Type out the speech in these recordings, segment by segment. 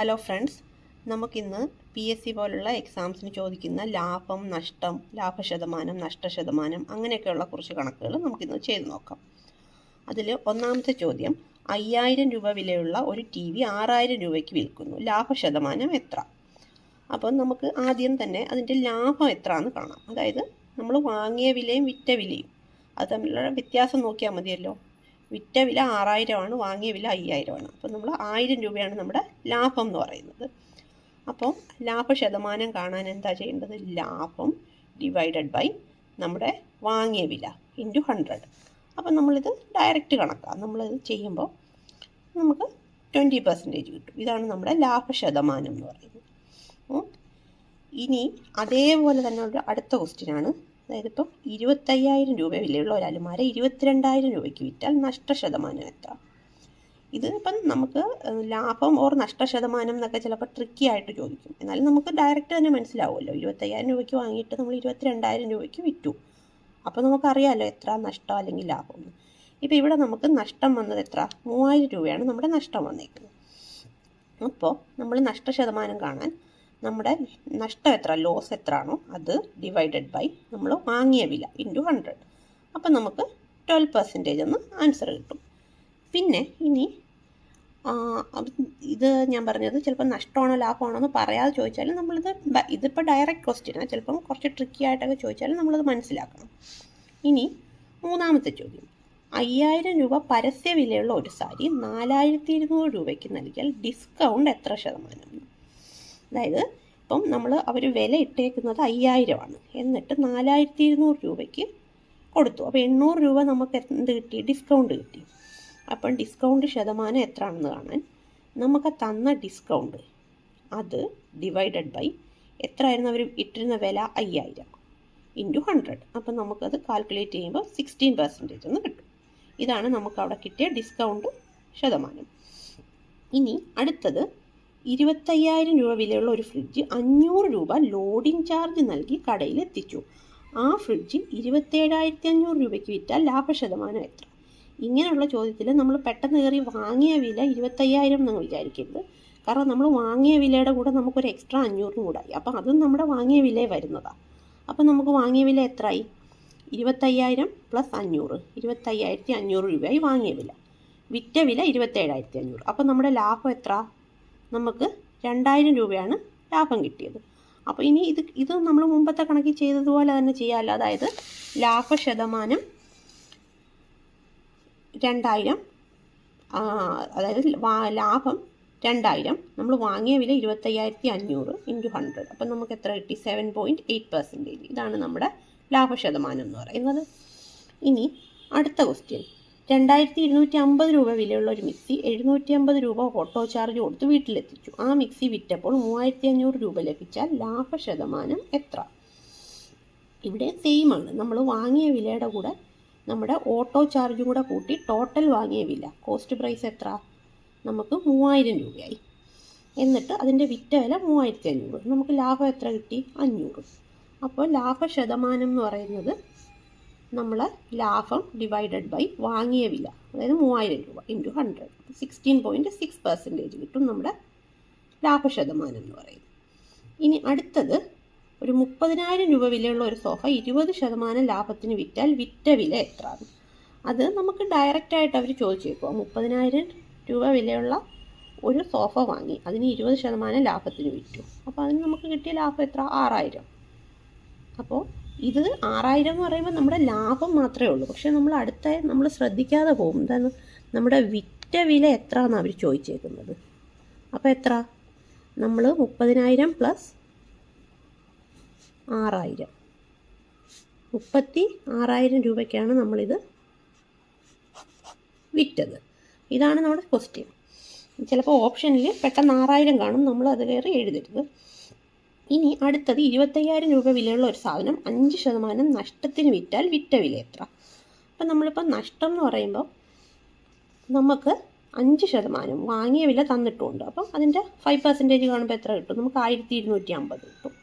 Hello friends, നമുക്കിന്ന് PSC പോലുള്ള എക്സാംസിന് ചോദിക്കുന്ന ലാഭം, നഷ്ടം, ലാഭശതമാനം, നഷ്ടശതമാനം അങ്ങനെയൊക്കെയുള്ള കുറച്ച് കണക്കുകൾ നമുക്കിന്ന് ചെയ്ത് നോക്കാം. അതിൽ ഒന്നാമത്തെ ചോദ്യം, 5000 രൂപ വിലയുള്ള ഒരു TV 6000 രൂപയ്ക്ക് വിൽക്കുന്നു, ലാഭശതമാനം എത്ര? അപ്പം നമുക്ക് ആദ്യം തന്നെ അതിൻ്റെ ലാഭം എത്ര എന്ന് കാണാം. അതായത് നമ്മൾ വാങ്ങിയ വിലയും വിറ്റ വിലയും അത് തമ്മിലുള്ള വ്യത്യാസം നോക്കിയാൽ മതിയല്ലോ. വിറ്റ വില 6000 ആണ്, വാങ്ങിയ വില 5000 ആണ്. അപ്പോൾ നമ്മൾ 1000 രൂപയാണ് നമ്മുടെ ലാഭം എന്ന് പറയുന്നത്. അപ്പോൾ ലാഭശതമാനം കാണാൻ എന്താ ചെയ്യേണ്ടത്? ലാഭം ഡിവൈഡഡ് ബൈ നമ്മുടെ വാങ്ങിയ വില ഇൻറ്റു 100. അപ്പം നമ്മളിത് ഡയറക്റ്റ് കണക്കാണ്. നമ്മളിത് ചെയ്യുമ്പോൾ നമുക്ക് 20% കിട്ടും. ഇതാണ് നമ്മുടെ ലാഭശതമാനം എന്ന് പറയുന്നത്. ഇനി അതേപോലെ തന്നെ ഒരു അടുത്ത ക്വസ്റ്റ്യനാണ്. അതായത് ഇപ്പം 25000 രൂപ വിലയുള്ള ഒരു അലമാര 22000 രൂപയ്ക്ക് വിറ്റാൽ നഷ്ടശതമാനം എത്ര? ഇത് ഇപ്പം നമുക്ക് ലാഭം ഓർ നഷ്ടശതമാനം എന്നൊക്കെ ചിലപ്പോൾ ട്രിക്കി ആയിട്ട് ചോദിക്കും. എന്നാലും നമുക്ക് ഡയറക്റ്റ് തന്നെ മനസ്സിലാവുമല്ലോ. 25000 രൂപയ്ക്ക് വാങ്ങിയിട്ട് നമ്മൾ 22000 രൂപയ്ക്ക് വിറ്റു. അപ്പോൾ നമുക്കറിയാമല്ലോ എത്ര നഷ്ടം അല്ലെങ്കിൽ ലാഭം എന്ന്. ഇപ്പോൾ ഇവിടെ നമുക്ക് നഷ്ടം വന്നത് എത്ര? 3000 രൂപയാണ് നമ്മുടെ നഷ്ടം വന്നിരിക്കുന്നത്. അപ്പോൾ നമ്മൾ നഷ്ടശതമാനം കാണാൻ നമ്മുടെ നഷ്ടം എത്ര, ലോസ് എത്ര ആണോ അത് ഡിവൈഡഡ് ബൈ നമ്മൾ വാങ്ങിയ വില ഇൻറ്റു 100. അപ്പം നമുക്ക് 12% എന്ന് ആൻസർ കിട്ടും. പിന്നെ ഇനി ഇത് ഞാൻ പറഞ്ഞത് ചിലപ്പോൾ നഷ്ടമാണോ ലാഭമാണോ എന്ന് പറയാതെ ചോദിച്ചാലും ഇതിപ്പോൾ ഡയറക്റ്റ് ക്വസ്റ്റ്യനാണ്. ചിലപ്പം കുറച്ച് ട്രിക്കി ആയിട്ടൊക്കെ ചോദിച്ചാലും നമ്മളത് മനസ്സിലാക്കണം. ഇനി മൂന്നാമത്തെ ചോദ്യം, 5000 രൂപ പരസ്യ വിലയുള്ള ഒരു സാരി 4200 രൂപയ്ക്ക് നൽകിയാൽ ഡിസ്കൗണ്ട് എത്ര ശതമാനം? അതായത് ഇപ്പം അവർ വില ഇട്ടേക്കുന്നത് 5000 ആണ്, എന്നിട്ട് 4200 രൂപയ്ക്ക് കൊടുത്തു. അപ്പോൾ 800 രൂപ നമുക്ക് എന്ത് കിട്ടി? ഡിസ്കൗണ്ട് കിട്ടി. അപ്പം ഡിസ്കൗണ്ട് ശതമാനം എത്ര ആണെന്ന് കാണാൻ നമുക്ക് തന്ന ഡിസ്കൗണ്ട് അത് ഡിവൈഡഡ് ബൈ എത്രയായിരുന്നു അവർ ഇട്ടിരുന്ന വില? 5000 ഇൻറ്റു 100. അപ്പം നമുക്കത് കാൽക്കുലേറ്റ് ചെയ്യുമ്പോൾ 16% എന്ന് കിട്ടും. ഇതാണ് നമുക്ക് അവിടെ കിട്ടിയ ഡിസ്കൗണ്ട് ശതമാനം. ഇനി അടുത്തത്, 25000 രൂപ വിലയുള്ള ഒരു ഫ്രിഡ്ജ് 500 രൂപ ലോഡിംഗ് ചാർജ് നൽകി കടയിൽ എത്തിച്ചു. ആ ഫ്രിഡ്ജ് 27500 രൂപയ്ക്ക് വിറ്റാൽ ലാഭശതമാനം എത്ര? ഇങ്ങനെയുള്ള ചോദ്യത്തിൽ നമ്മൾ പെട്ടെന്ന് കയറി വാങ്ങിയ വില 25000 എന്ന് വിചാരിക്കരുത്. കാരണം നമ്മൾ വാങ്ങിയ വിലയുടെ കൂടെ നമുക്കൊരു എക്സ്ട്രാ 500 കൂടായി. അപ്പം അതും നമ്മുടെ വാങ്ങിയ വില വരുന്നതാണ്. അപ്പം നമുക്ക് വാങ്ങിയ വില എത്രയായി? 25000 പ്ലസ് 500, 25500 രൂപയായി വാങ്ങിയ വില. വിറ്റ വില 27500. അപ്പം നമ്മുടെ ലാഭം എത്ര? നമുക്ക് 2000 രൂപയാണ് ലാഭം കിട്ടിയത്. അപ്പോൾ ഇനി ഇത് നമ്മൾ മുമ്പത്തെ കണക്കിൽ ചെയ്തതുപോലെ തന്നെ ചെയ്യാമല്ലോ. അതായത് ലാഭശതമാനം 2000, അതായത് ലാഭം 2000, നമ്മൾ വാങ്ങിയ വില 25500 ഇൻറ്റു 100. അപ്പം നമുക്ക് എത്ര കിട്ടി? 7.8%. ഇതാണ് നമ്മുടെ ലാഭശതമാനം എന്ന് പറയുന്നത്. ഇനി അടുത്ത ക്വസ്റ്റ്യൻ, 2250 രൂപ വിലയുള്ള ഒരു മിക്സി 750 രൂപ ഓട്ടോ ചാർജ് കൊടുത്ത് വീട്ടിലെത്തിച്ചു. ആ മിക്സി വിറ്റപ്പോൾ 3500 രൂപ ലഭിച്ചാൽ ലാഭശതമാനം എത്ര? ഇവിടെ സെയിം ആണ്. നമ്മൾ വാങ്ങിയ വിലയുടെ കൂടെ നമ്മുടെ ഓട്ടോ ചാർജും കൂടെ കൂട്ടി ടോട്ടൽ വാങ്ങിയ വില, കോസ്റ്റ് പ്രൈസ് എത്ര? നമുക്ക് 3000 രൂപയായി. എന്നിട്ട് അതിൻ്റെ വിറ്റ വില 3500. നമുക്ക് ലാഭം എത്ര കിട്ടി? 500. അപ്പോൾ ലാഭശതമാനം എന്ന് പറയുന്നത് നമ്മൾ ലാഭം ഡിവൈഡഡ് ബൈ വാങ്ങിയ വില, അതായത് 3000 രൂപ ഇൻറ്റു 100. 16.6% കിട്ടും നമ്മുടെ ലാഭശതമാനം എന്ന് പറയുന്നത്. ഇനി അടുത്തത്, ഒരു 30000 രൂപ വിലയുള്ള ഒരു സോഫ 20% ലാഭത്തിന് വിറ്റാൽ വിറ്റ വില എത്രയാണ്? അത് നമുക്ക് ഡയറക്റ്റായിട്ട് അവർ ചോദിച്ചേക്കുക. 30000 രൂപ വിലയുള്ള ഒരു സോഫ വാങ്ങി, അതിന് 20% ലാഭത്തിന് വിറ്റു. അപ്പോൾ അതിന് നമുക്ക് കിട്ടിയ ലാഭം എത്ര? 6000. അപ്പോൾ ഇത് 6000 എന്ന് പറയുമ്പോൾ നമ്മുടെ ലാഭം മാത്രമേ ഉള്ളൂ. പക്ഷേ നമ്മൾ ശ്രദ്ധിക്കാതെ പോകും. എന്താണ് നമ്മുടെ വിറ്റ വില എത്ര എന്നാണ് അവർ ചോദിച്ചേക്കുന്നത്. അപ്പോൾ എത്ര? നമ്മൾ 30000 പ്ലസ് 6000, 36000 രൂപയ്ക്കാണ് നമ്മളിത് വിറ്റത്. ഇതാണ് നമ്മുടെ ക്വസ്റ്റ്യൻ. ചിലപ്പോൾ ഓപ്ഷനിൽ പെട്ടെന്ന് 6000 കാണും, നമ്മൾ അത് കയറി എഴുതരുത്. ഇനി അടുത്തത്, 25000 രൂപ വിലയുള്ള ഒരു സാധനം 5% നഷ്ടത്തിന് വിറ്റാൽ വിറ്റ വില എത്ര? അപ്പം നമ്മളിപ്പോൾ നഷ്ടം എന്ന് പറയുമ്പോൾ നമുക്ക് 5% വാങ്ങിയ വില തന്നിട്ടുണ്ട്. അപ്പം അതിൻ്റെ 5% കാണുമ്പോൾ എത്ര കിട്ടും? നമുക്ക് 1250 കിട്ടും.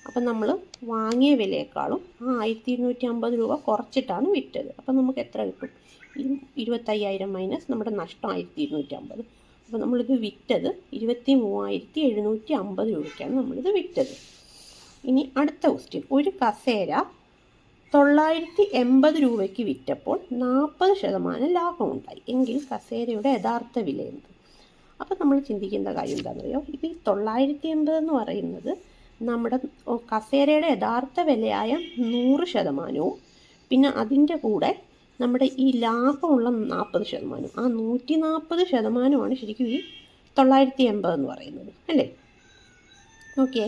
അപ്പം നമ്മൾ വാങ്ങിയ വിലയേക്കാളും ആ 1250 രൂപ കുറച്ചിട്ടാണ് വിറ്റത്. അപ്പം നമുക്ക് എത്ര കിട്ടും? 25000 മൈനസ് നമ്മുടെ നഷ്ടം 1250. അപ്പോൾ നമ്മളിത് വിറ്റത് 23,750 രൂപയ്ക്കാണ് നമ്മളിത് വിറ്റത്. ഇനി അടുത്ത ക്വസ്റ്റ്യൻ, ഒരു കസേര 980 രൂപയ്ക്ക് വിറ്റപ്പോൾ 40% ലാഭമുണ്ടായി എങ്കിൽ കസേരയുടെ യഥാർത്ഥ വില എന്ത്? അപ്പോൾ നമ്മൾ ചിന്തിക്കേണ്ട കാര്യം എന്താണെന്നറിയോ, ഇത് ഈ 980 എന്ന് പറയുന്നത് നമ്മുടെ കസേരയുടെ യഥാർത്ഥ വിലയായ 100%, പിന്നെ അതിൻ്റെ കൂടെ നമ്മുടെ ഈ ലാഭമുള്ള 40%, ആ 140%മാണ് ശരിക്കും ഈ 980 എന്ന് പറയുന്നത്, അല്ലേ? ഓക്കെ,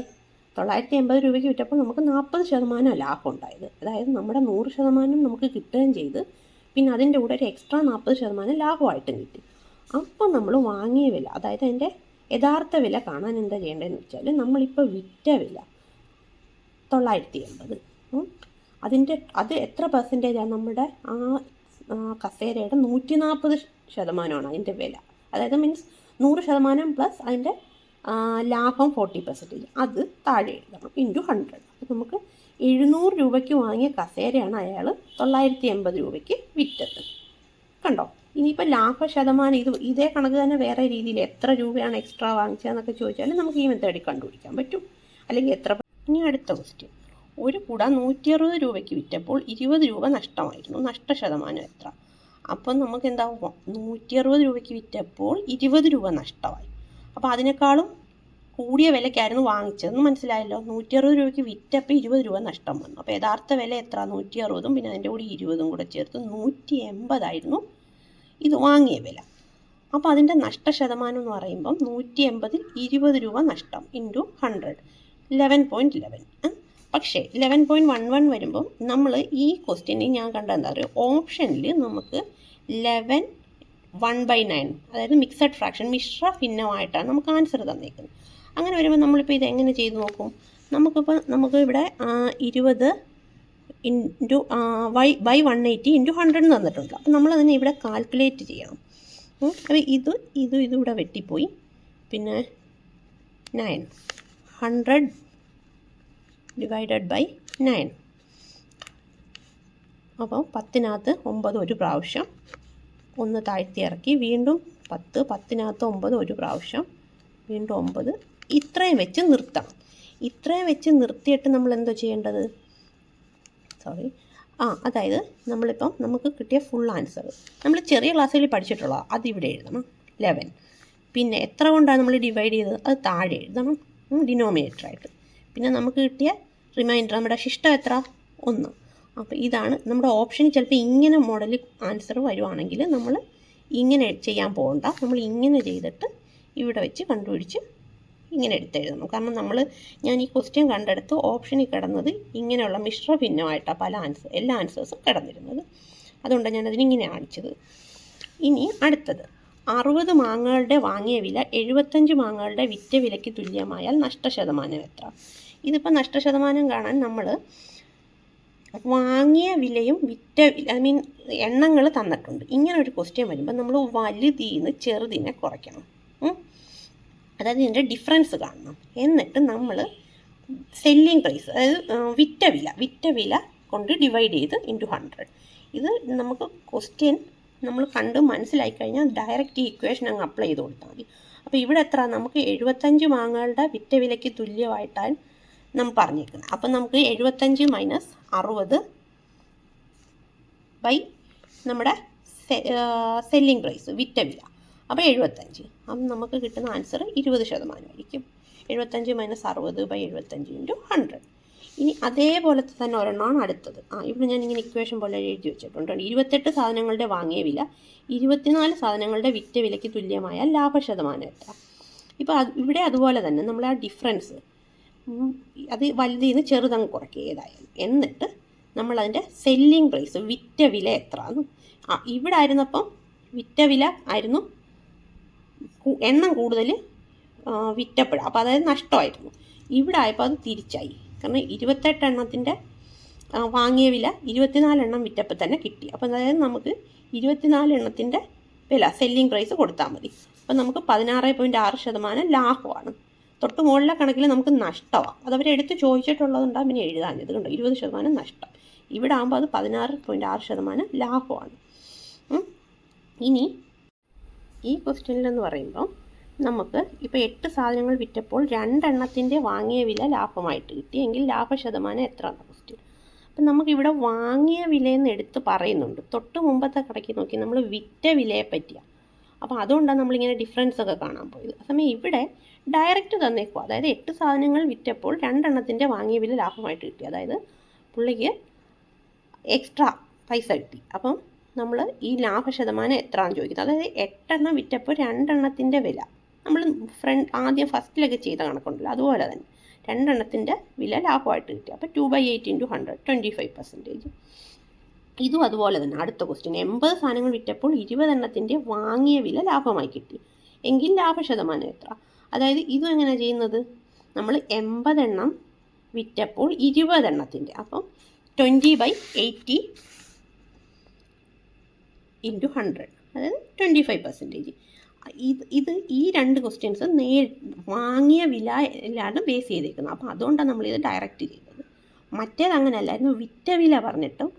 980 രൂപയ്ക്ക് വിറ്റപ്പോൾ നമുക്ക് 40% ലാഭം ഉണ്ടായത്. അതായത് നമ്മുടെ 100% നമുക്ക് കിട്ടുകയും ചെയ്ത്, പിന്നെ അതിൻ്റെ കൂടെ ഒരു എക്സ്ട്രാ 40% ലാഭമായിട്ടും കിട്ടി. അപ്പോൾ നമ്മൾ വാങ്ങിയ വില, അതായത് അതിൻ്റെ യഥാർത്ഥ വില കാണാൻ എന്താ ചെയ്യേണ്ടതെന്ന് വെച്ചാൽ, നമ്മളിപ്പോൾ വിറ്റ വില 980, അത് എത്ര പെർസെൻറ്റേജാണ്? നമ്മുടെ ആ കസേരയുടെ 140%ആണ് അതിൻ്റെ വില. അതായത് മീൻസ് 100% പ്ലസ് അതിൻ്റെ ലാഭം 40%, അത് താഴെ എഴുതണം ഇൻറ്റു 100. അപ്പോൾ നമുക്ക് 700 രൂപയ്ക്ക് വാങ്ങിയ കസേരയാണ് അയാൾ 980 രൂപയ്ക്ക് വിറ്റത്. കണ്ടോ? ഇനിയിപ്പോൾ ലാഭശതമാനം ഇതേ കണക്ക് തന്നെ വേറെ രീതിയിൽ എത്ര രൂപയാണ് എക്സ്ട്രാ വാങ്ങിച്ചതെന്നൊക്കെ ചോദിച്ചാൽ നമുക്ക് ഈ മെത്തേഡിൽ കണ്ടുപിടിക്കാൻ പറ്റും. അല്ലെങ്കിൽ എത്ര. ഇനി അടുത്ത ക്വസ്റ്റ്യൻ, ഒരു കുട 160 രൂപയ്ക്ക് വിറ്റപ്പോൾ 20 രൂപ നഷ്ടമായിരുന്നു, നഷ്ടശതമാനം എത്ര? അപ്പം നമുക്ക് എന്താവും, 160 രൂപയ്ക്ക് വിറ്റപ്പോൾ 20 രൂപ നഷ്ടമായി. അപ്പോൾ അതിനേക്കാളും കൂടിയ വിലയ്ക്കായിരുന്നു വാങ്ങിച്ചതെന്ന് മനസ്സിലായല്ലോ. 160 രൂപയ്ക്ക് വിറ്റപ്പോൾ 20 രൂപ നഷ്ടം വന്നു. അപ്പോൾ യഥാർത്ഥ വില എത്ര? 160, പിന്നെ അതിൻ്റെ കൂടി 20 കൂടെ ചേർത്ത് 180 ആയിരുന്നു ഇത് വാങ്ങിയ വില. അപ്പോൾ അതിൻ്റെ നഷ്ടശതമാനം എന്ന് പറയുമ്പം 180-ൽ 20 രൂപ നഷ്ടം ഇൻറ്റു 100, 11.11. പക്ഷേ 11.11 വരുമ്പം നമ്മൾ ഈ ക്വസ്റ്റ്യനിൽ ഞാൻ കണ്ട എന്താ പറയുക, ഓപ്ഷനിൽ നമുക്ക് 11 1/9, അതായത് മിക്സഡ് ഫ്രാക്ഷൻ, മിശ്ര ഭിന്നമായിട്ടാണ് നമുക്ക് ആൻസർ തന്നേക്കുന്നത്. അങ്ങനെ വരുമ്പോൾ നമ്മളിപ്പോൾ ഇത് എങ്ങനെ ചെയ്ത് നോക്കും? നമുക്ക് ഇവിടെ 20 ഇൻറ്റു ബൈ 180 ഇൻറ്റു 100 തന്നിട്ടുണ്ട്. അപ്പോൾ നമ്മളതിനെ ഇവിടെ കാൽക്കുലേറ്റ് ചെയ്യണം. അപ്പോൾ ഇത് ഇവിടെ വെട്ടിപ്പോയി, പിന്നെ 9, 100 ഡിവൈഡഡ് ബൈ 9. അപ്പോൾ 10-നകത്ത് 9 ഒരു പ്രാവശ്യം, ഒന്ന് താഴ്ത്തി ഇറക്കി, വീണ്ടും 10, 10-നകത്ത് 9 ഒരു പ്രാവശ്യം, വീണ്ടും 9. ഇത്രയും വെച്ച് നിർത്തണം. ഇത്രയും വെച്ച് നിർത്തിയിട്ട് നമ്മൾ എന്തോ ചെയ്യേണ്ടത്? അതായത് നമ്മളിപ്പം നമുക്ക് കിട്ടിയ ഫുൾ ആൻസർ നമ്മൾ ചെറിയ ക്ലാസ്സിൽ പഠിച്ചിട്ടുള്ള അതിവിടെ എഴുതണം 11. പിന്നെ എത്ര കൊണ്ടാണ് നമ്മൾ ഡിവൈഡ് ചെയ്തത് അത് താഴെ എഴുതണം ഡിനോമിനേറ്ററായിട്ട്. പിന്നെ നമുക്ക് കിട്ടിയ റിമൈൻഡർ നമ്മുടെ ശിഷ്ടം എത്ര? 1. അപ്പോൾ ഇതാണ് നമ്മുടെ ഓപ്ഷനിൽ. ചിലപ്പോൾ ഇങ്ങനെ മോഡൽ ആൻസർ വരുവാണെങ്കിൽ നമ്മൾ ഇങ്ങനെ ചെയ്യാൻ പോകണ്ട, നമ്മൾ ഇങ്ങനെ ചെയ്തിട്ട് ഇവിടെ വെച്ച് കണ്ടുപിടിച്ച് ഇങ്ങനെ എടുത്തെഴുതണം. കാരണം ഞാൻ ഈ ക്വസ്റ്റ്യൻ കണ്ടെടുത്ത് ഓപ്ഷനിൽ കിടന്നത് ഇങ്ങനെയുള്ള മിശ്ര ഭിന്നമായിട്ടാണ് എല്ലാ ആൻസേഴ്സും കിടന്നിരുന്നത്. അതുകൊണ്ടാണ് ഞാനതിനിങ്ങനെ കാണിച്ചത്. ഇനി അടുത്തത്, 60 മാങ്ങകളുടെ വാങ്ങിയ വില 75 മാങ്ങകളുടെ വിറ്റ വിലയ്ക്ക് തുല്യമായാൽ നഷ്ടശതമാനം എത്ര? ഇതിപ്പോൾ നഷ്ടശതമാനം കാണാൻ നമ്മൾ വാങ്ങിയ വിലയും വിറ്റ എണ്ണങ്ങൾ തന്നിട്ടുണ്ട്. ഇങ്ങനെ ഒരു ക്വസ്റ്റ്യൻ വരുമ്പോൾ നമ്മൾ വലുതീന്ന് ചെറുതിനെ കുറയ്ക്കണം. അതായത് ഇതിൻ്റെ ഡിഫറൻസ് കാണണം. എന്നിട്ട് നമ്മൾ സെല്ലിംഗ് പ്രൈസ്, അതായത് വിറ്റ വില കൊണ്ട് ഡിവൈഡ് ചെയ്ത് ഇൻറ്റു 100. ഇത് നമുക്ക് ക്വസ്റ്റ്യൻ നമ്മൾ കണ്ട് മനസ്സിലായി കഴിഞ്ഞാൽ ഡയറക്റ്റ് ഈ ഇക്വേഷൻ അങ്ങ് അപ്ലൈ ചെയ്ത് കൊടുത്താൽ മതി. അപ്പോൾ ഇവിടെ എത്ര? നമുക്ക് 75 മാങ്ങകളുടെ വിറ്റ വിലയ്ക്ക് തുല്യമായിട്ടാണ് നമ്മൾ പറഞ്ഞേക്കുന്നത്. അപ്പം നമുക്ക് 75 മൈനസ് 60 ബൈ നമ്മുടെ സെല്ലിംഗ് പ്രൈസ്, വിറ്റ വില, അപ്പോൾ 75. അപ്പം നമുക്ക് കിട്ടുന്ന ആൻസർ 20% ആയിരിക്കും. 75 മൈനസ് 60 ബൈ 75 ഇൻറ്റു 100. ഇനി അതേപോലത്തെ തന്നെ ഒരെണ്ണമാണ് അടുത്തത്. ഇവിടെ ഞാനിങ്ങനെ ഇക്വേഷൻ പോലെ എഴുതി വെച്ചിട്ടുണ്ട്. 28 സാധനങ്ങളുടെ വാങ്ങിയ വില 24 സാധനങ്ങളുടെ വിറ്റ വിലയ്ക്ക് തുല്യമായ ലാഭശതമാനം എത്ര? ഇപ്പോൾ ഇവിടെ അതുപോലെ തന്നെ നമ്മൾ ആ ഡിഫറൻസ് അത് വലുതിൽ നിന്ന് ചെറുതങ്ങ് കുറയ്ക്കുക ഏതായാലും. എന്നിട്ട് നമ്മളതിൻ്റെ സെല്ലിംഗ് പ്രൈസ്, വിറ്റ വില എത്ര എന്ന്, ഇവിടെ ആയിരുന്നപ്പം വിറ്റ വില ആയിരുന്നു എണ്ണം കൂടുതൽ വിറ്റപ്പെടുക, അപ്പോൾ അതായത് നഷ്ടമായിരുന്നു. ഇവിടെ ആയപ്പോൾ അത് തിരിച്ചായി. കാരണം 28 എണ്ണത്തിൻ്റെ വാങ്ങിയ വില 24 എണ്ണം വിറ്റപ്പോൾ തന്നെ കിട്ടി. അപ്പോൾ അതായത് നമുക്ക് 24 എണ്ണത്തിൻ്റെ വില സെല്ലിംഗ് പ്രൈസ് കൊടുത്താൽ മതി. അപ്പോൾ നമുക്ക് 16.6% ലാഭമാണ്. തൊട്ട് മുകളിലെ കണക്കിൽ നമുക്ക് നഷ്ടമാണ്. അതവരെടുത്ത് ചോദിച്ചിട്ടുള്ളതുകൊണ്ടാണ് പിന്നെ എഴുതാഞ്ഞത്. കണ്ടോ, 20% നഷ്ടം. ഇവിടെ ആകുമ്പോൾ അത് 16.6% ലാഭമാണ്. ഇനി ഈ ക്വസ്റ്റ്യനിലെന്ന് പറയുമ്പോൾ നമുക്ക് ഇപ്പോൾ 8 സാധനങ്ങൾ വിറ്റപ്പോൾ 2 എണ്ണത്തിൻ്റെ വാങ്ങിയ വില ലാഭമായിട്ട് കിട്ടി. എങ്കിൽ ലാഭശതമാനം എത്ര എന്ന ക്വസ്റ്റ്യൻ. അപ്പം നമുക്കിവിടെ വാങ്ങിയ വിലയെന്ന് എടുത്ത് പറയുന്നുണ്ട്. തൊട്ട് മുമ്പത്തെ കടയ്ക്ക് നോക്കി നമ്മൾ വിറ്റ വിലയെ പറ്റിയാണ്. അപ്പോൾ അതുകൊണ്ടാണ് നമ്മളിങ്ങനെ ഡിഫറൻസ് ഒക്കെ കാണാൻ പോയത്. അതേസമയം ഇവിടെ ഡയറക്റ്റ് തന്നേക്കുക. അതായത് 8 സാധനങ്ങൾ വിറ്റപ്പോൾ 2 എണ്ണത്തിൻ്റെ വാങ്ങിയ വില ലാഭമായിട്ട് കിട്ടി. അതായത് പുള്ളിക്ക് എക്സ്ട്രാ പൈസ കിട്ടി. അപ്പം നമ്മൾ ഈ ലാഭശതമാനം എത്രയാണെന്ന് ചോദിക്കുന്നത്. അതായത് 8 എണ്ണം വിറ്റപ്പോൾ 2 എണ്ണത്തിൻ്റെ വില നമ്മൾ ആദ്യം ഫസ്റ്റിലൊക്കെ ചെയ്ത കണക്കുണ്ടല്ലോ, അതുപോലെ തന്നെ 2 എണ്ണത്തിൻ്റെ വില ലാഭമായിട്ട് കിട്ടി. അപ്പോൾ 2/8 × 100 25%. ഇതും അതുപോലെ തന്നെ അടുത്ത ക്വസ്റ്റ്യൻ. 80 സാധനങ്ങൾ വിറ്റപ്പോൾ 20 എണ്ണത്തിൻ്റെ വാങ്ങിയ വില ലാഭമായി കിട്ടി. എങ്കിൽ ലാഭശതമാനം എത്ര? അതായത് ഇതും എങ്ങനെയാണ് ചെയ്യുന്നത്? നമ്മൾ 80 എണ്ണം വിറ്റപ്പോൾ 20 എണ്ണത്തിൻ്റെ, അപ്പം 20/80 × 100, അതായത് 25%. ഇത് ഈ 2 ക്വസ്റ്റ്യൻസ് വാങ്ങിയ വിലയിലാണ് ബേസ് ചെയ്തേക്കുന്നത്. അപ്പോൾ അതുകൊണ്ടാണ് നമ്മളിത് ഡയറക്റ്റ് ചെയ്തത്. മറ്റേത് അങ്ങനെയല്ലായിരുന്നു. വിറ്റ വില പറഞ്ഞിട്ടും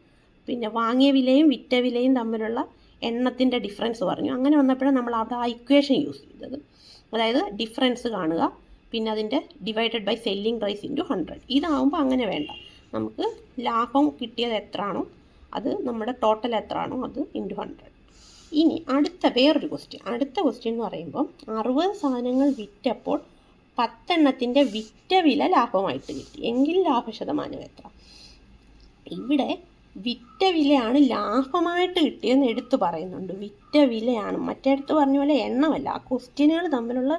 പിന്നെ വാങ്ങിയ വിലയും വിറ്റ വിലയും തമ്മിലുള്ള എണ്ണത്തിൻ്റെ ഡിഫറൻസ് പറഞ്ഞു. അങ്ങനെ വന്നപ്പോഴാണ് നമ്മൾ അവിടെ ആ ഇക്വേഷൻ യൂസ് ചെയ്തത്. അതായത് ഡിഫറൻസ് കാണുക, പിന്നെ അതിൻ്റെ ഡിവൈഡഡ് ബൈ സെല്ലിംഗ് പ്രൈസ് × 100. ഇതാകുമ്പോൾ അങ്ങനെ വേണ്ട. നമുക്ക് ലാഭം കിട്ടിയത് എത്രയാണോ അത് നമ്മുടെ ടോട്ടൽ എത്രയാണോ അത് × 100. ഇനി വേറൊരു ക്വസ്റ്റ്യൻ. അടുത്ത ക്വസ്റ്റ്യൻ എന്ന് പറയുമ്പോൾ 60 സാധനങ്ങൾ വിറ്റപ്പോൾ 10 എണ്ണത്തിൻ്റെ വിറ്റ വില ലാഭമായിട്ട് കിട്ടി. എങ്കിൽ ലാഭശതമാനം എത്ര? ഇവിടെ വിറ്റ വിലയാണ് ലാഭമായിട്ട് കിട്ടിയെന്ന് എടുത്തു പറയുന്നുണ്ട്. വിറ്റ വിലയാണ്, മറ്റേടത്ത് പറഞ്ഞ പോലെ എണ്ണമല്ല. ആ ക്വസ്റ്റ്യനുകൾ തമ്മിലുള്ള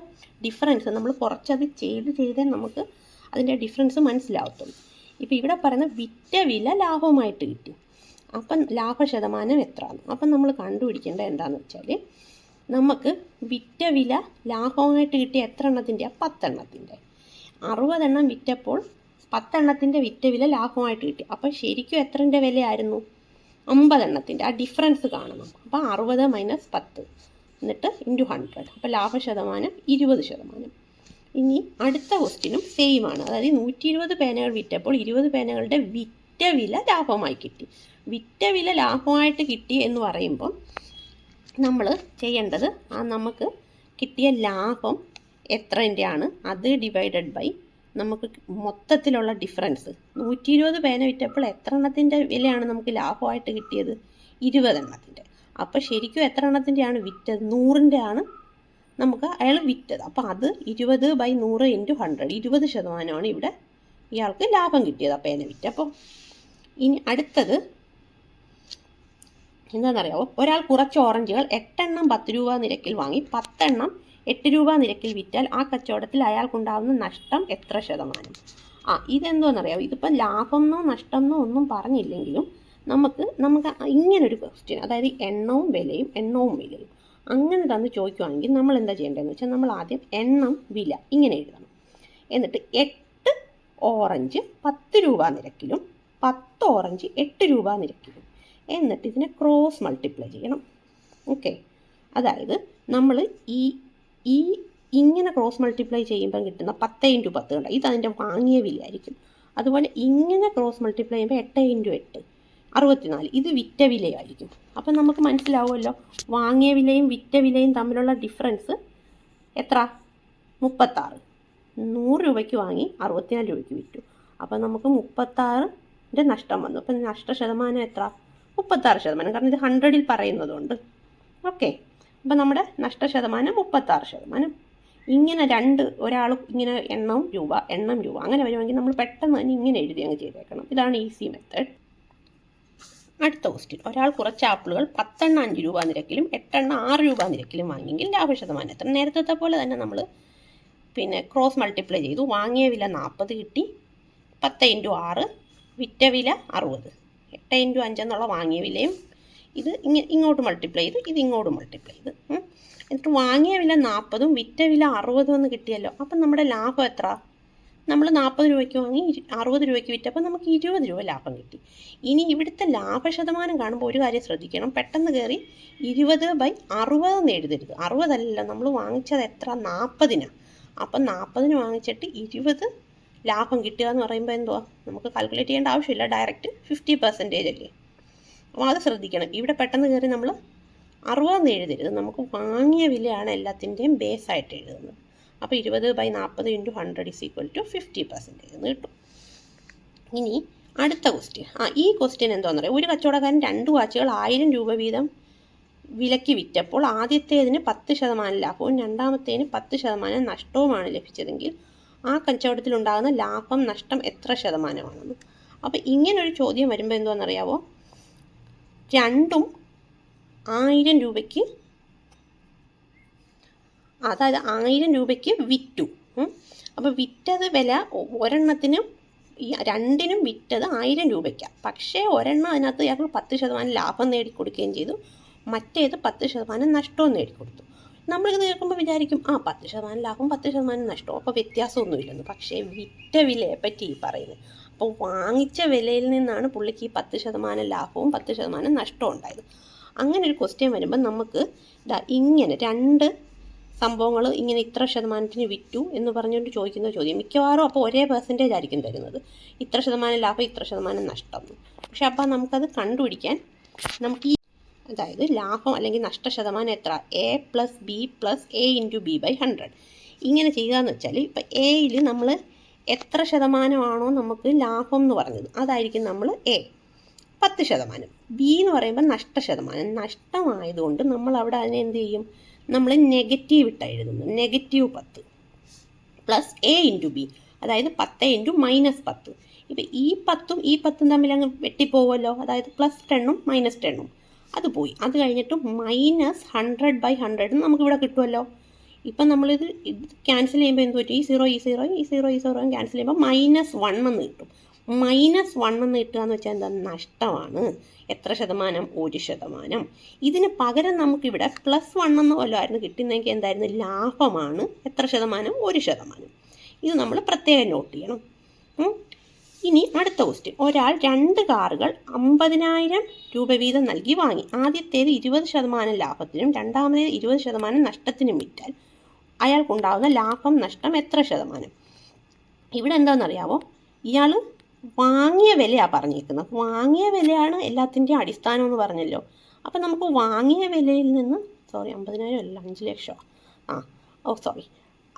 ഡിഫറൻസ് നമ്മൾ കുറച്ചത് ചെയ്തേ നമുക്ക് അതിൻ്റെ ഡിഫറൻസ് മനസ്സിലാവത്തുള്ളൂ. ഇപ്പോൾ ഇവിടെ പറയുന്ന വിറ്റ വില ലാഭമായിട്ട് കിട്ടി. അപ്പം ലാഭശതമാനം എത്രയാണ്? അപ്പം നമ്മൾ കണ്ടുപിടിക്കേണ്ടത് എന്താണെന്ന് വെച്ചാൽ, നമുക്ക് വിറ്റ വില ലാഭമായിട്ട് കിട്ടിയ എത്ര എണ്ണത്തിൻ്റെ? 10 എണ്ണത്തിൻ്റെ. 60 എണ്ണം വിറ്റപ്പോൾ 10 എണ്ണത്തിൻ്റെ വിറ്റ വില ലാഭമായിട്ട് കിട്ടി. അപ്പോൾ ശരിക്കും എത്രൻ്റെ വിലയായിരുന്നു? 50 എണ്ണത്തിൻ്റെ. ആ ഡിഫറൻസ് കാണണം. അപ്പോൾ 60 - 10 എന്നിട്ട് × 100. അപ്പോൾ ലാഭശതമാനം 20%. ഇനി അടുത്ത ക്വസ്റ്റ്യനും സെയിം ആണ്. അതായത് 120 പേനകൾ വിറ്റപ്പോൾ 20 പേനകളുടെ വിറ്റ വില ലാഭമായി കിട്ടി. വിറ്റ വില ലാഭമായിട്ട് കിട്ടി എന്ന് പറയുമ്പോൾ നമ്മൾ ചെയ്യേണ്ടത് നമുക്ക് കിട്ടിയ ലാഭം എത്രൻ്റെയാണ് അത് ഡിവൈഡഡ് ബൈ നമുക്ക് മൊത്തത്തിലുള്ള ഡിഫറൻസ്. 120 പേന വിറ്റപ്പോൾ എത്ര എണ്ണത്തിൻ്റെ വിലയാണ് നമുക്ക് ലാഭമായിട്ട് കിട്ടിയത്? 20 എണ്ണത്തിൻ്റെ. അപ്പോൾ ശരിക്കും എത്ര എണ്ണത്തിൻ്റെയാണ് വിറ്റത്? 100ൻ്റെ ആണ് നമുക്ക് അയാൾ വിറ്റത്. അപ്പോൾ അത് 20/100 × 100, 20% ഇവിടെ ഇയാൾക്ക് ലാഭം കിട്ടിയത് ആ പേന വിറ്റപ്പോൾ. ഇനി അടുത്തത് എന്താണെന്നറിയാമോ? ഒരാൾ കുറച്ച് ഓറഞ്ചുകൾ 8 എണ്ണം 10 രൂപ നിരക്കിൽ വാങ്ങി 10 എണ്ണം 8 രൂപ നിരക്കിൽ വിറ്റാൽ ആ കച്ചവടത്തിൽ അയാൾക്കുണ്ടാകുന്ന നഷ്ടം എത്ര ശതമാനം? ഇതെന്തോന്നറിയാമോ? ഇതിപ്പോൾ ലാഭമെന്നോ നഷ്ടമെന്നോ ഒന്നും പറഞ്ഞില്ലെങ്കിലും നമുക്ക് ഇങ്ങനൊരു ക്വസ്റ്റ്യൻ, അതായത് എണ്ണവും വിലയും അങ്ങനെ തന്ന് ചോദിക്കുവാണെങ്കിൽ നമ്മൾ എന്താ ചെയ്യേണ്ടതെന്ന് വെച്ചാൽ, നമ്മൾ ആദ്യം എണ്ണം വില ഇങ്ങനെ എഴുതണം. എന്നിട്ട് 8 ഓറഞ്ച് 10 രൂപ നിരക്കിലും 10 ഓറഞ്ച് 8 രൂപ നിരക്കിലും, എന്നിട്ട് ഇതിനെ ക്രോസ് മൾട്ടിപ്ലൈ ചെയ്യണം. ഓക്കെ, അതായത് നമ്മൾ ഈ ഇങ്ങനെ ക്രോസ് മൾട്ടിപ്ലൈ ചെയ്യുമ്പോൾ കിട്ടുന്ന 10 × 10 കണ്ട, ഇത് അതിൻ്റെ വാങ്ങിയ വിലയായിരിക്കും. അതുപോലെ ഇങ്ങനെ ക്രോസ് മൾട്ടിപ്ലൈ ചെയ്യുമ്പോൾ 8 × 8 64, ഇത് വിറ്റ വിലയായിരിക്കും. അപ്പം നമുക്ക് മനസ്സിലാവുമല്ലോ വാങ്ങിയ വിലയും വിറ്റ വിലയും തമ്മിലുള്ള ഡിഫറൻസ് എത്ര? 36. 100 രൂപയ്ക്ക് വാങ്ങി 64 രൂപയ്ക്ക് വിറ്റു. അപ്പം നമുക്ക് 36ൻ്റെ നഷ്ടം വന്നു. അപ്പം നഷ്ടശതമാനം എത്ര? 36%. കാരണം ഇത് 100ൽ പറയുന്നതുകൊണ്ട്. ഓക്കെ, അപ്പം നമ്മുടെ നഷ്ടശതമാനം 36%. ഇങ്ങനെ ഒരാൾ ഇങ്ങനെ എണ്ണം രൂപ അങ്ങനെ വരുമെങ്കിൽ നമ്മൾ പെട്ടെന്ന് തന്നെ ഇങ്ങനെ എഴുതി അങ്ങ് ചെയ്തേക്കണം. ഇതാണ് ഈസി മെത്തേഡ്. അടുത്ത ക്വസ്റ്റ്യൻ. ഒരാൾ കുറച്ച് ആപ്പിളുകൾ 10 എണ്ണം 5 രൂപ നിരക്കിലും 8 എണ്ണം 6 രൂപ നിരക്കിലും വാങ്ങിയെങ്കിൽ ലാഭശതമാനം എത്ര? നേരത്തെ പോലെ തന്നെ നമ്മൾ ക്രോസ് മൾട്ടിപ്ലൈ ചെയ്തു. വാങ്ങിയ വില 40 കിട്ടി, 10 × 6 വിറ്റ വില 60, 8 × 5 എന്നുള്ള വാങ്ങിയ വിലയും ഇത് ഇങ്ങോട്ട് മൾട്ടിപ്ലൈ ചെയ്ത് ഇത് ഇങ്ങോട്ട് മൾട്ടിപ്ലൈ ചെയ്ത് എന്നിട്ട് വാങ്ങിയ വില 40ഉം വിറ്റ വില 60ഉം എന്ന് കിട്ടിയല്ലോ. അപ്പം നമ്മുടെ ലാഭം എത്ര? നമ്മൾ 40 രൂപയ്ക്ക് വാങ്ങി 60 രൂപയ്ക്ക് വിറ്റപ്പോൾ നമുക്ക് 20 രൂപ ലാഭം കിട്ടി. ഇനി ഇവിടുത്തെ ലാഭശതമാനം കാണുമ്പോൾ ഒരു കാര്യം ശ്രദ്ധിക്കണം. പെട്ടെന്ന് കയറി 20/60 എന്ന് എഴുതരുത്. 60 അല്ലല്ലോ, നമ്മൾ വാങ്ങിച്ചത് എത്ര? 40-നാണ്. അപ്പം 40-ന് വാങ്ങിച്ചിട്ട് 20 ലാഭം കിട്ടുക എന്ന് പറയുമ്പോൾ എന്തുവാ? നമുക്ക് കാൽക്കുലേറ്റ് ചെയ്യേണ്ട ആവശ്യമില്ല, ഡയറക്റ്റ് 50% അല്ലേ. അപ്പോൾ അത് ശ്രദ്ധിക്കണം. ഇവിടെ പെട്ടെന്ന് കയറി നമ്മൾ 60 എന്ന് എഴുതരുത്, നമുക്ക് വാങ്ങിയ വിലയാണ് എല്ലാത്തിൻ്റെയും ബേസായിട്ട് എഴുതുന്നത്. അപ്പോൾ 20/40 × 100 = 50% എന്ന് കിട്ടും. ഇനി അടുത്ത ക്വസ്റ്റ്യൻ. ഈ ക്വസ്റ്റ്യൻ എന്താണെന്ന് പറയുക, ഒരു കച്ചവടക്കാരൻ 2 വാച്ചുകൾ 1000 രൂപ വീതം വിലയ്ക്ക് വിറ്റപ്പോൾ ആദ്യത്തേതിന് 10% ലാഭവും രണ്ടാമത്തേതിന് 10% നഷ്ടവുമാണ് ലഭിച്ചതെങ്കിൽ ആ കച്ചവടത്തിലുണ്ടാകുന്ന ലാഭം നഷ്ടം എത്ര ശതമാനമാണെന്ന്. അപ്പോൾ ഇങ്ങനൊരു ചോദ്യം വരുമ്പോൾ എന്താണെന്നറിയാവോ, രണ്ടും 1000 രൂപയ്ക്ക്, അതായത് 1000 രൂപയ്ക്ക് വിറ്റു. അപ്പോൾ വിറ്റത് വില ഒരെണ്ണത്തിനും രണ്ടിനും വിറ്റത് 1000 രൂപയ്ക്കാണ്. പക്ഷേ ഒരെണ്ണം അതിനകത്ത് ഞങ്ങൾ 10% ലാഭം നേടിക്കൊടുക്കുകയും ചെയ്തു, മറ്റേത് 10% നഷ്ടവും നേടിക്കൊടുത്തു. നമ്മളിത് കേൾക്കുമ്പോൾ വിചാരിക്കും 10% ലാഭം 10% നഷ്ടവും, അപ്പോൾ വ്യത്യാസമൊന്നുമില്ലെന്ന്. പക്ഷേ വിറ്റ വിലയെ പറ്റി പറയുന്നത്. അപ്പോൾ വാങ്ങിച്ച വിലയിൽ നിന്നാണ് പുള്ളിക്ക് ഈ 10% ലാഭവും 10% നഷ്ടവും ഉണ്ടായത്. അങ്ങനെ ഒരു ക്വസ്റ്റ്യൻ വരുമ്പോൾ നമുക്ക് ഇങ്ങനെ 2 സംഭവങ്ങൾ ഇങ്ങനെ ഇത്ര ശതമാനത്തിന് വിറ്റു എന്ന് പറഞ്ഞുകൊണ്ട് ചോദിക്കുന്ന ചോദ്യം മിക്കവാറും അപ്പോൾ ഒരേ പെർസെൻറ്റേജ് ആയിരിക്കും തരുന്നത്, ഇത്ര ശതമാനം ലാഭം ഇത്ര ശതമാനം നഷ്ടം. പക്ഷെ അപ്പോൾ നമുക്കത് കണ്ടുപിടിക്കാൻ നമുക്ക് അതായത് ലാഭം അല്ലെങ്കിൽ നഷ്ട ശതമാനം എത്ര, A + B + A × B/100 ഇങ്ങനെ ചെയ്യുകയെന്ന് വെച്ചാൽ, ഇപ്പം എയിൽ നമ്മൾ എത്ര ശതമാനമാണോ നമുക്ക് ലാഭം എന്ന് പറഞ്ഞത് അതായിരിക്കും നമ്മൾ A 10%. B എന്ന് പറയുമ്പോൾ നഷ്ട ശതമാനം, നഷ്ടമായതുകൊണ്ട് നമ്മൾ അവിടെ അതിനെ എന്ത് ചെയ്യും, നമ്മൾ നെഗറ്റീവ് ഇട്ട് എഴുതുന്നു. -10 + A × B, അതായത് 10 × -10. ഇപ്പം ഈ 10ഉം ഈ 10ഉം തമ്മിൽ അങ്ങ് വെട്ടിപ്പോവുമല്ലോ, അതായത് +10ഉം -10ഉം അത് പോയി. അത് കഴിഞ്ഞിട്ട് -100/100 നമുക്കിവിടെ കിട്ടുമല്ലോ. ഇപ്പം നമ്മളിത് ക്യാൻസൽ ചെയ്യുമ്പോൾ എന്ത് പറ്റും, ഈ 0 ഈ 0 ക്യാൻസൽ ചെയ്യുമ്പോൾ -1 എന്ന് കിട്ടും. -1 എന്ന് കിട്ടുക എന്ന് വെച്ചാൽ എന്താ, നഷ്ടമാണ്. എത്ര ശതമാനം, 1%. ഇതിന് പകരം നമുക്കിവിടെ +1 എന്ന് വല്ലതായിരുന്നു കിട്ടുന്നതെങ്കിൽ എന്തായിരുന്നു, ലാഭമാണ്. എത്ര ശതമാനം, 1%. ഇത് നമ്മൾ പ്രത്യേകം നോട്ട് ചെയ്യണം. ഇനി അടുത്ത ക്വസ്റ്റ്യൻ. ഒരാൾ 2 കാറുകൾ 50,000 രൂപ വീതം നൽകി വാങ്ങി. ആദ്യത്തേത് 20% ലാഭത്തിനും രണ്ടാമത്തേത് 20% നഷ്ടത്തിനും വിറ്റാൽ അയാൾക്കുണ്ടാകുന്ന ലാഭം നഷ്ടം എത്ര ശതമാനം? ഇവിടെ എന്താണെന്നറിയാവോ, ഇയാൾ വാങ്ങിയ വിലയാണ് പറഞ്ഞേക്കുന്നത്. വാങ്ങിയ വിലയാണ് എല്ലാത്തിൻ്റെയും അടിസ്ഥാനം എന്ന് പറഞ്ഞല്ലോ. അപ്പം നമുക്ക് വാങ്ങിയ വിലയിൽ നിന്ന് 50,000 അല്ല 5 ലക്ഷം.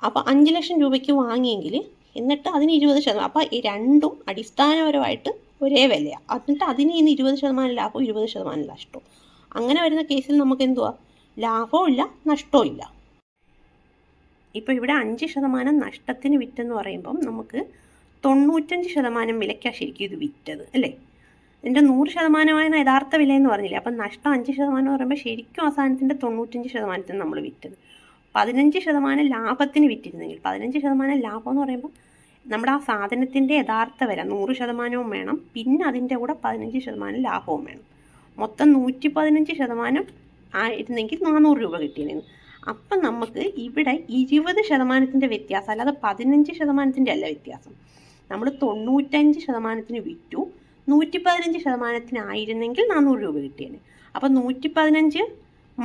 അപ്പോൾ 5 ലക്ഷം രൂപയ്ക്ക് വാങ്ങിയെങ്കിൽ എന്നിട്ട് അതിന് 20%, അപ്പോൾ ഈ രണ്ടും അടിസ്ഥാനപരമായിട്ട് ഒരേ വിലയാണ്. എന്നിട്ട് അതിന് ഇന്ന് 20% ലാഭവും 20% നഷ്ടവും. അങ്ങനെ വരുന്ന കേസിൽ നമുക്ക് എന്തുവാ, ലാഭവും ഇല്ല നഷ്ടവും ഇല്ല. ഇപ്പോൾ ഇവിടെ 5% നഷ്ടത്തിന് വിറ്റെന്ന് പറയുമ്പം നമുക്ക് 95% വിലയ്ക്കാണ് ശരിക്കും ഇത് വിറ്റത് അല്ലേ. ഇതിൻ്റെ 100% യഥാർത്ഥ വിലയെന്ന് പറഞ്ഞില്ലേ. അപ്പം നഷ്ടം 5% എന്ന് പറയുമ്പോൾ ശരിക്കും ആ സാധനത്തിൻ്റെ 95% നമ്മൾ വിറ്റത്. 15% ലാഭത്തിന് വിറ്റിരുന്നെങ്കിൽ, 15% ലാഭം എന്ന് പറയുമ്പോൾ നമ്മുടെ ആ സാധനത്തിൻ്റെ യഥാർത്ഥ വില 100% വേണം, പിന്നെ അതിൻ്റെ കൂടെ 15% ലാഭവും വേണം. മൊത്തം 115% ആയിരുന്നെങ്കിൽ 400 രൂപ കിട്ടിയിരുന്നു. അപ്പം നമുക്ക് ഇവിടെ 20% വ്യത്യാസം, അല്ലാതെ 15% അല്ല വ്യത്യാസം. നമ്മൾ 95% വിറ്റു, 115% ആയിരുന്നെങ്കിൽ 400 രൂപ കിട്ടിയേനെ. അപ്പം 115 -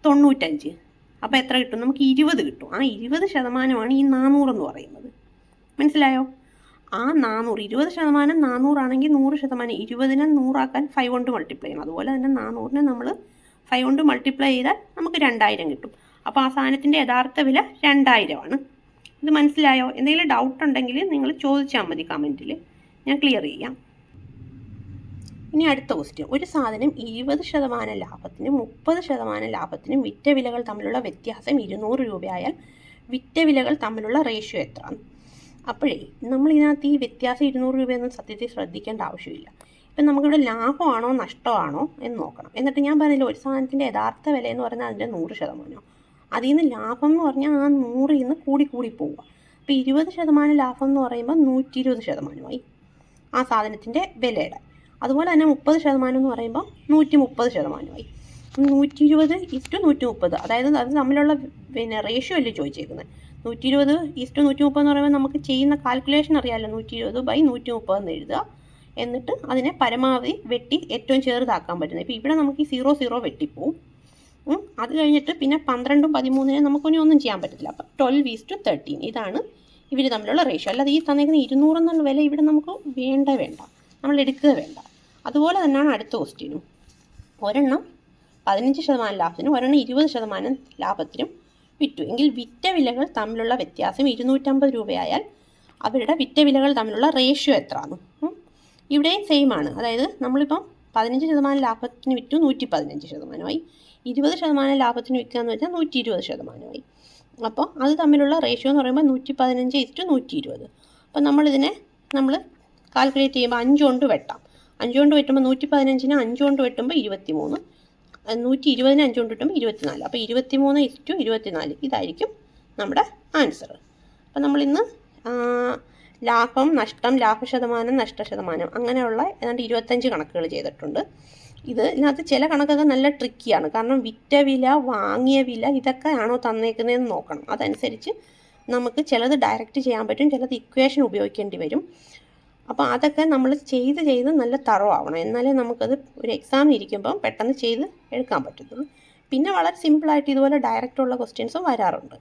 95, അപ്പോൾ എത്ര കിട്ടും, നമുക്ക് 20 കിട്ടും. ആ 20% ഈ 400 എന്ന് പറയുന്നത്. മനസ്സിലായോ? ആ 400, 20% 400 ആണെങ്കിൽ 100%, 20നെ 100 ആക്കാൻ 5 കൊണ്ട് മൾട്ടിപ്ലൈ ചെയ്യണം. അതുപോലെ തന്നെ 400നെ നമ്മൾ 5 കൊണ്ട് മൾട്ടിപ്ലൈ ചെയ്താൽ നമുക്ക് 2000 കിട്ടും. അപ്പോൾ ആ സാധനത്തിൻ്റെ യഥാർത്ഥ വില 2000 ആണ്. ഇത് മനസ്സിലായോ? എന്തെങ്കിലും ഡൗട്ട് ഉണ്ടെങ്കിൽ നിങ്ങൾ ചോദിച്ചാൽ മതി കമൻറ്റിൽ, ഞാൻ ക്ലിയർ ചെയ്യാം. ഇനി അടുത്ത ക്വസ്റ്റ്യൻ. ഒരു സാധനം 20% ലാഭത്തിനും 30% ലാഭത്തിനും വിറ്റ വിലകൾ തമ്മിലുള്ള വ്യത്യാസം 200 രൂപയായാൽ വിറ്റ വിലകൾ തമ്മിലുള്ള റേഷ്യോ എത്ര? അപ്പോഴേ നമ്മളിതിനകത്ത് ഈ വ്യത്യാസം 200 രൂപയൊന്നും സത്യത്തിൽ ശ്രദ്ധിക്കേണ്ട ആവശ്യമില്ല. ഇപ്പം നമുക്കിവിടെ ലാഭമാണോ നഷ്ടമാണോ എന്ന് നോക്കണം. എന്നിട്ട് ഞാൻ പറഞ്ഞില്ല, ഒരു സാധനത്തിൻ്റെ യഥാർത്ഥ വില എന്ന് പറഞ്ഞാൽ അതിൻ്റെ 100%. അതിൽ നിന്ന് ലാഭം എന്ന് പറഞ്ഞാൽ ആ 100ൽ നിന്ന് കൂടി പോവുക. അപ്പോൾ 20% ലാഭം എന്ന് പറയുമ്പോൾ 120%മായി ആ സാധനത്തിൻ്റെ വിലയുടെ. അതുപോലെ തന്നെ 30% എന്ന് പറയുമ്പോൾ 130%മായി. 120:130, അതായത് അത് തമ്മിലുള്ള റേഷ്യോ അല്ലേ ചോദിച്ചേക്കുന്നത്. 120:130 എന്ന് പറയുമ്പോൾ നമുക്ക് ചെയ്യുന്ന കാൽക്കുലേഷൻ അറിയാമല്ലോ. 120/130 എന്ന് എഴുതുക. എന്നിട്ട് അതിനെ പരമാവധി വെട്ടി ഏറ്റവും ചെറുതാക്കാൻ പറ്റുന്നത്. ഇപ്പോൾ ഇവിടെ നമുക്ക് ഈ 0 വെട്ടിപ്പോവും. അത് കഴിഞ്ഞിട്ട് പിന്നെ 12ഉം 13നെ നമുക്കൊന്നും ഒന്നും ചെയ്യാൻ പറ്റത്തില്ല. അപ്പോൾ 12:13 ഇതാണ് ഇവർ തമ്മിലുള്ള റേഷ്യോ. അല്ലാതെ ഈ തന്നേക്കുന്ന 200 എന്നുള്ള വില ഇവിടെ നമുക്ക് വേണ്ട, നമ്മൾ എടുക്കുക വേണ്ട. അതുപോലെ തന്നെയാണ് അടുത്ത ക്വസ്റ്റ്യനും. ഒരെണ്ണം 15% ലാഭത്തിനും ഒരെണ്ണം 20% ലാഭത്തിനും വിറ്റു എങ്കിൽ വിറ്റ വിലകൾ തമ്മിലുള്ള വ്യത്യാസം 250 രൂപയായാൽ അവരുടെ വിറ്റ വിലകൾ തമ്മിലുള്ള റേഷ്യോ എത്രയാണ്? ഇവിടെയും സെയിം ആണ്. അതായത് നമ്മളിപ്പം 15% ലാഭത്തിന് വിറ്റു 115%, 20% ലാഭത്തിന് വിൽക്കുക എന്ന് വെച്ചാൽ 120%. അപ്പോൾ അത് തമ്മിലുള്ള റേഷ്യോ എന്ന് പറയുമ്പോൾ 115:120. അപ്പോൾ നമ്മളിതിനെ കാൽക്കുലേറ്റ് ചെയ്യുമ്പോൾ 5 കൊണ്ട് വെട്ടാം. 5 കൊണ്ട് വെട്ടുമ്പോൾ 115-ന് 5 കൊണ്ട് വെട്ടുമ്പോൾ 23, 120-ന് 5 കൊണ്ട് വെട്ടുമ്പോൾ 24. അപ്പോൾ 23:24 ഇതായിരിക്കും നമ്മുടെ ആൻസർ. അപ്പോൾ നമ്മളിന്ന് ലാഭം, നഷ്ടം, ലാഭശതമാനം, നഷ്ടശതമാനം അങ്ങനെയുള്ള ഏതാണ്ട് 25 കണക്കുകൾ ചെയ്തിട്ടുണ്ട്. ഇതിനകത്ത് ചില കണക്കൊക്കെ നല്ല ട്രിക്കിയാണ്. കാരണം വിറ്റ വില, വാങ്ങിയ വില ഇതൊക്കെ ആണോ തന്നേക്കുന്നതെന്ന് നോക്കണം. അതനുസരിച്ച് നമുക്ക് ചിലത് ഡയറക്റ്റ് ചെയ്യാൻ പറ്റും, ചിലത് ഇക്വേഷൻ ഉപയോഗിക്കേണ്ടി വരും. അപ്പോൾ അതൊക്കെ നമ്മൾ ചെയ്ത് നല്ല തറോ ആവണം. എന്നാലേ നമുക്കത് ഒരു എക്സാമിന് ഇരിക്കുമ്പം പെട്ടെന്ന് ചെയ്ത് എടുക്കാൻ പറ്റത്തുള്ളൂ. പിന്നെ വളരെ സിമ്പിളായിട്ട് ഇതുപോലെ ഡയറക്റ്റുള്ള ക്വസ്റ്റ്യൻസും വരാറുണ്ട്.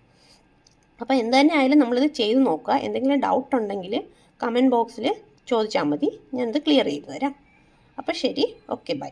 അപ്പോൾ എന്ത് തന്നെ ആയാലും നമ്മളിത് ചെയ്ത് നോക്കുക. എന്തെങ്കിലും ഡൗട്ട് ഉണ്ടെങ്കിൽ കമൻറ്റ് ബോക്സിൽ ചോദിച്ചാൽ മതി, ഞാനിത് ക്ലിയർ ചെയ്ത് തരാം. അപ്പോൾ ശരി, ഓക്കെ, ബൈ.